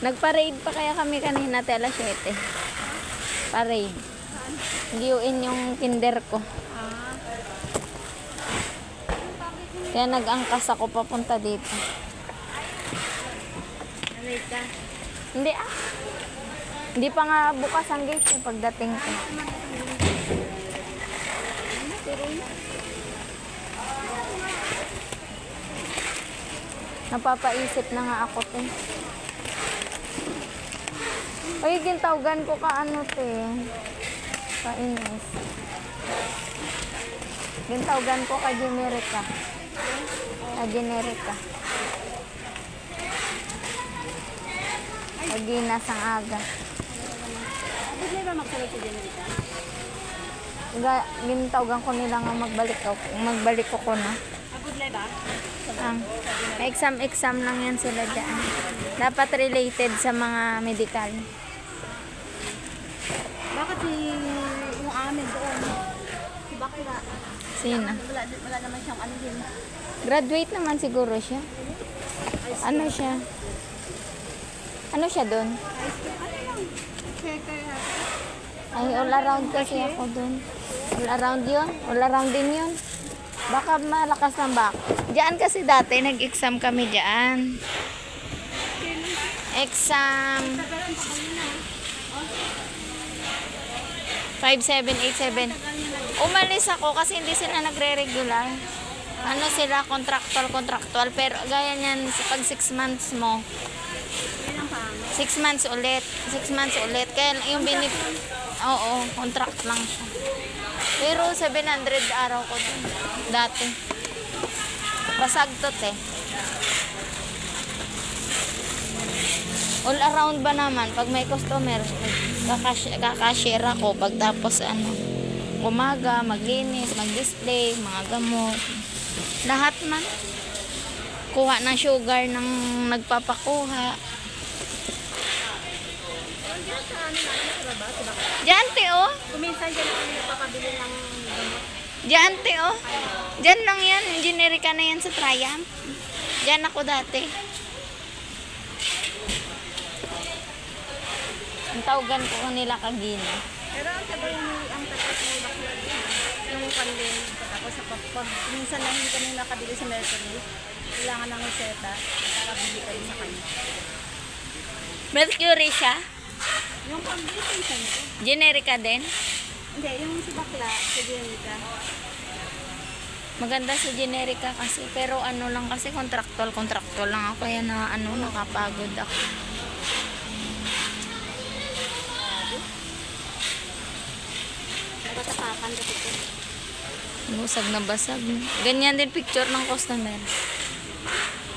Nag-parade pa kaya kami kanina, alas 7. Parade. Giyuin yung kinder ko. Kaya nag-angkas ako papunta dito. Late ka. Hindi Hindi pa nga bukas ang gate pagdating ko. Napapaisip na nga ako, te. Ay, gintawgan ko ka ano, te. Kainis. Gintawgan ko ka Generika. Generika. Naginas ang aga. Pwede ba magsalit si Generika? Gintawgan ko nila nga magbalik ko na. Pwede ba? May exam lang yan sila dyan. Dapat related sa mga medical. Bakit yung amin doon? Si Bakla. Sino? Wala naman siyang ano din. Graduate naman siguro siya. Ano siya? Ano siya doon? Checker. Ay, all around kasi ako doon. All around yun? All around din yun? Baka malakas ng back. Diyan kasi dati, nag-exam kami diyan. Exam 5787. Umalis ako kasi hindi sila nagre-regular. Ano sila, contractual. Pero gaya niyan, pag 6 months mo, 6 months ulit. 6 months ulit. Kaya yung oo, contract lang siya. Pero 700 araw ko dun. Dati. Basag to, te. All around ba naman? Pag may customer, kakashare ako. Pagtapos umaga, maglinis, mag-display, mga gamot. Lahat man. Kuha ng sugar ng nagpapakuha. Diyan, te, oh. Kuminsan dyan ako nagpapabili ng gamot. Diyan, te, oh. Diyan lang yan. Generika na yan sa Triumph. Diyan ako dati. Ang tawagan ko nila Kagina. Pero ang tagal ang tagal mo bakla yung pandemic tapos sa pag minsan na hindi kami nakabili sa Mercury. Kailangan ng reseta para bili kayo sa kanya. Mercury siya? Yung pambili minsan ko. Generika din? Hindi, yung si bakla, si Generika. Maganda sa Generika kasi. Pero ano lang kasi, contractual lang ako. Kaya nakapagod ako. Nagatapakan kasi ito. Busag na basag. Ganyan din picture ng customer.